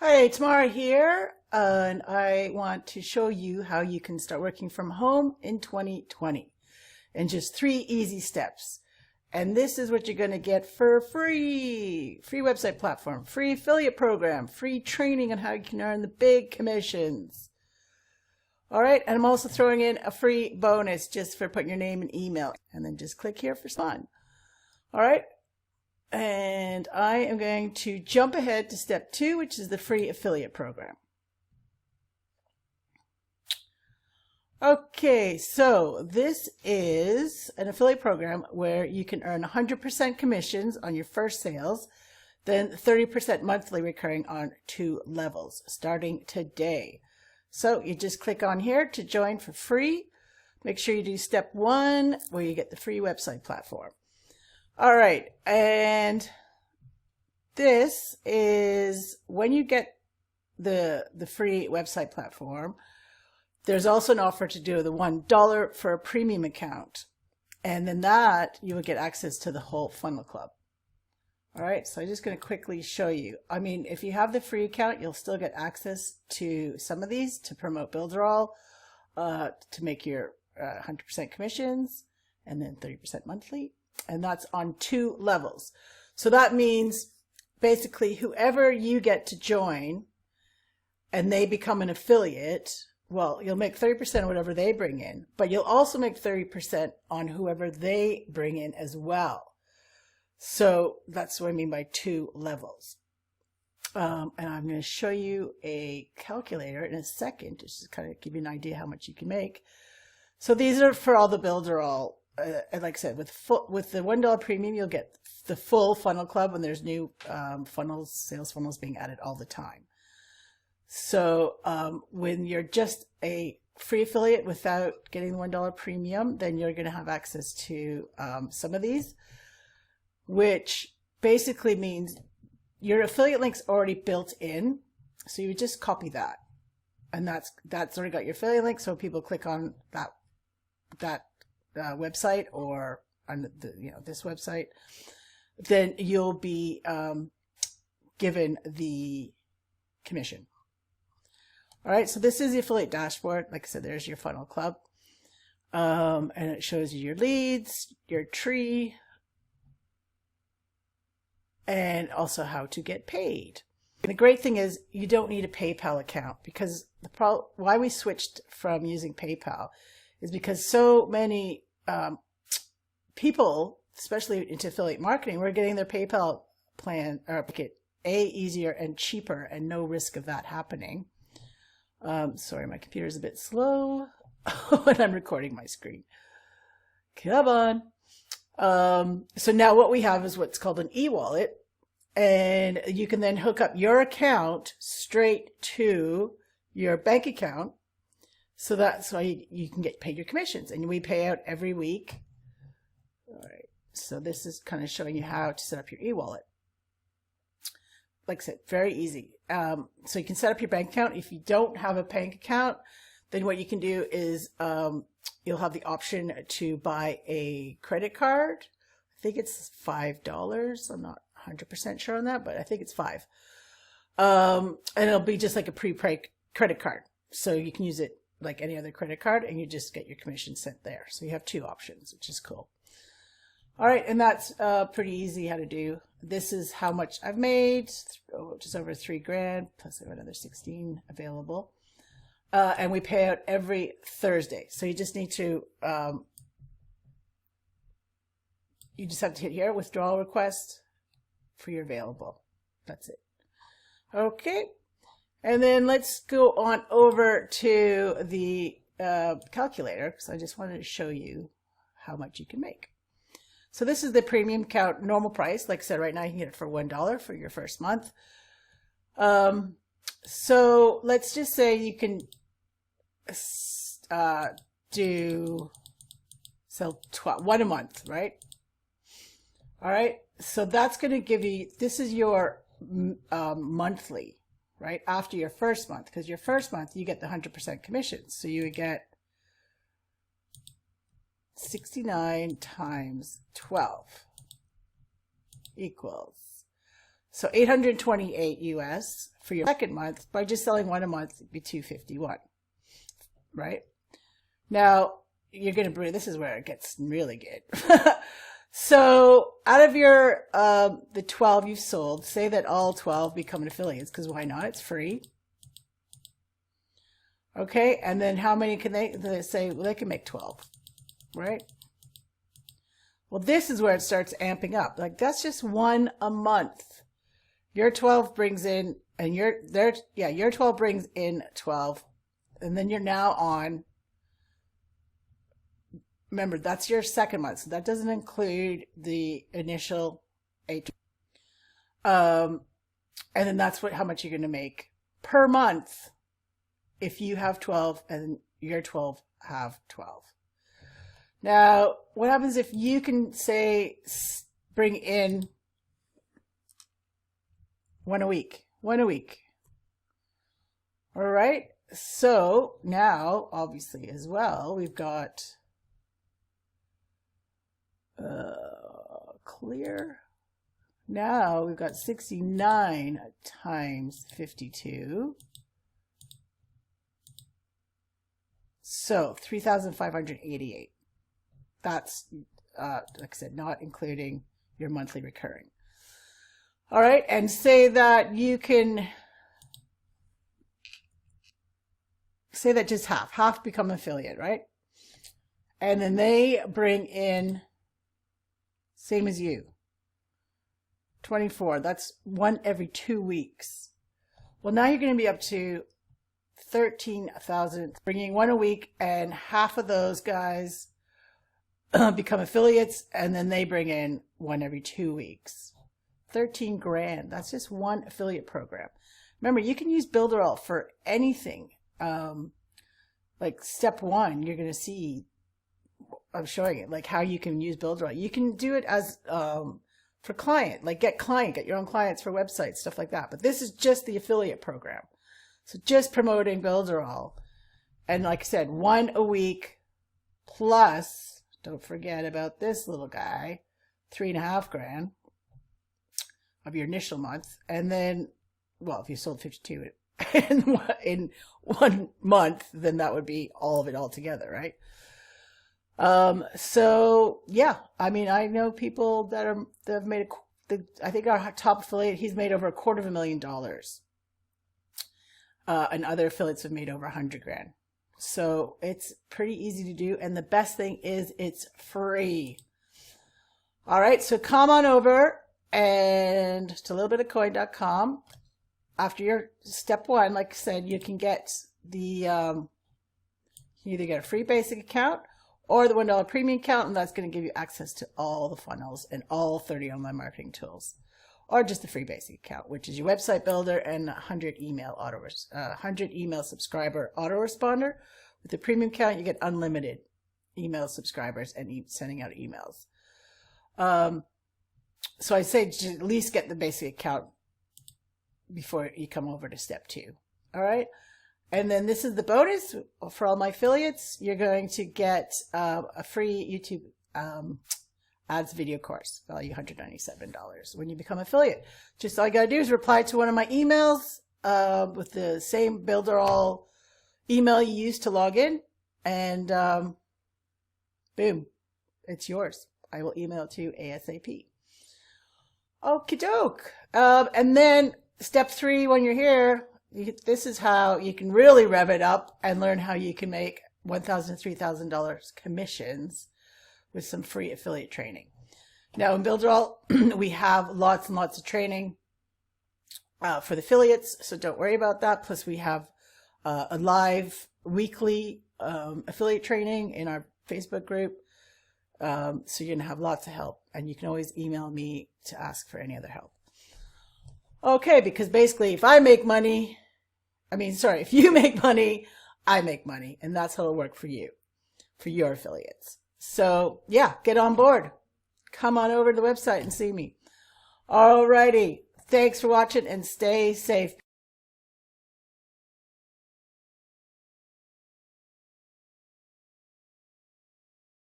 Hi, Tamara here, and I want to show you how you can start working from home in 2020 in just 3 easy steps. And this is what you're going to get for free. Free website platform, free affiliate program, free training on how you can earn the big commissions. All right, and I'm also throwing in a free bonus just for putting your name and email. And then just click here for fun. All right. And I am going to jump ahead to step 2, which is the free affiliate program. Okay, so this is an affiliate program where you can earn 100% commissions on your first sales, then 30% monthly recurring on 2 levels starting today. So you just click on here to join for free. Make sure you do step 1 where you get the free website platform. All right, and this is when you get the free website platform, there's also an offer to do the $1 for a premium account. And then that you will get access to the whole funnel club. All right, so I'm just going to quickly show you. I mean, if you have the free account, you'll still get access to some of these to promote Builderall, to make your 100% commissions, and then 30% monthly. And that's on 2 levels. So that means basically whoever you get to join and they become an affiliate, well, you'll make 30% of whatever they bring in, but you'll also make 30% on whoever they bring in as well. So that's what I mean by 2 levels. And I'm going to show you a calculator in a second, just to kind of give you an idea how much you can make. So these are for all the Builderall. Like I said, with the $1 premium, you'll get the full funnel club when there's new sales funnels being added all the time. So when you're just a free affiliate without getting the $1 premium, then you're going to have access to some of these, which basically means your affiliate link's already built in. So you would just copy that, and that's already got your affiliate link. So people click on that website or on this website, then you'll be given the commission. All right, so this is the affiliate dashboard. Like I said, there's your funnel club, and it shows you your leads, your tree, and also how to get paid. And the great thing is you don't need a PayPal account, because why we switched from using PayPal is because so many people, especially into affiliate marketing, were getting their PayPal plan or make it easier and cheaper and no risk of that happening. Sorry, my computer's a bit slow when I'm recording my screen. Come on. So now what we have is what's called an e-wallet, and you can then hook up your account straight to your bank account. So that's why you can get paid your commissions, and we pay out every week. All right, so this is kind of showing you how to set up your e-wallet. Like I said, very easy. So you can set up your bank account. If you don't have a bank account, then what you can do is you'll have the option to buy a credit card. I think it's $5. I'm not 100% sure on that, but I think it's $5. And it'll be just like a pre-paid credit card. So you can use it like any other credit card, and you just get your commission sent there. So you have 2 options, which is cool. All right, and that's pretty easy how to do. This is how much I've made, just over $3,000, plus I have another 16 available. And we pay out every Thursday. So you just need to, you just have to hit here, withdrawal request for your available. That's it. Okay. And then let's go on over to the calculator, because I just wanted to show you how much you can make. So this is the premium account normal price. Like I said, right now you can get it for $1 for your first month. So let's just say you can sell 1 a month, right? All right. So that's going to give you, this is your monthly, right? After your first month, because your first month you get the 100% commission. So you would get 69 times 12 equals So $828 US for your second month. By just selling one a month, it'd be $251, right? Now, you're going to bring, this is where it gets really good. So out of your, the 12 you've sold, say that all 12 become affiliates, because why not? It's free. Okay. And then how many can they say, well, they can make 12, right? Well, this is where it starts amping up. Like, that's just one a month. Your 12 brings in, and your 12 brings in 12. And then you're now on, remember, that's your second month, so that doesn't include the initial 8. And then that's how much you're going to make per month if you have 12 and your 12 have 12. Now, what happens if you can, say, bring in one a week? One a week. All right. So now, obviously, as well, we've got clear. Now we've got 69 times 52. So 3,588. That's, like I said, not including your monthly recurring. All right. And say that you can, say that just half become affiliate, right? And then they bring in, same as you, 24. That's one every 2 weeks. Well, now you're going to be up to 13,000, bringing one a week, and half of those guys become affiliates, and then they bring in one every 2 weeks. 13 grand. That's just one affiliate program. Remember, you can use Builderall for anything. Like step 1, you're going to see, I'm showing it, like how you can use Builderall. You can do it as for client, like get your own clients for websites, stuff like that. But this is just the affiliate program. So just promoting Builderall. And like I said, one a week plus, don't forget about this little guy, 3.5 grand of your initial month. And then, well, if you sold 52 in 1 month, then that would be all of it all together, right? So yeah, I mean, I know people that have made I think our top affiliate, he's made over $250,000. And other affiliates have made over 100 grand. So it's pretty easy to do. And the best thing is it's free. All right. So come on over and to littleBitOfCoin.com. After your step 1, like I said, you can get the, you either get a free basic account or the $1 premium account, and that's going to give you access to all the funnels and all 30 online marketing tools, or just the free basic account, which is your website builder and 100 email subscriber autoresponder. With the premium account, you get unlimited email subscribers and sending out emails. So I say at least get the basic account before you come over to step 2. All right. And then this is the bonus for all my affiliates. You're going to get a free YouTube ads video course, value $197 when you become affiliate. Just all you got to do is reply to one of my emails with the same Builderall email you used to log in, and boom, it's yours. I will email it to you ASAP. Okie doke. And then step 3, when you're here, this is how you can really rev it up and learn how you can make $1,000 to $3,000 commissions with some free affiliate training. Now in Builderall, we have lots and lots of training for the affiliates, so don't worry about that. Plus we have a live weekly affiliate training in our Facebook group. So you're going to have lots of help, and you can always email me to ask for any other help. Okay, because basically if you make money, I make money, and that's how it'll work for you, for your affiliates. So yeah, get on board. Come on over to the website and see me. Alrighty. Thanks for watching and stay safe.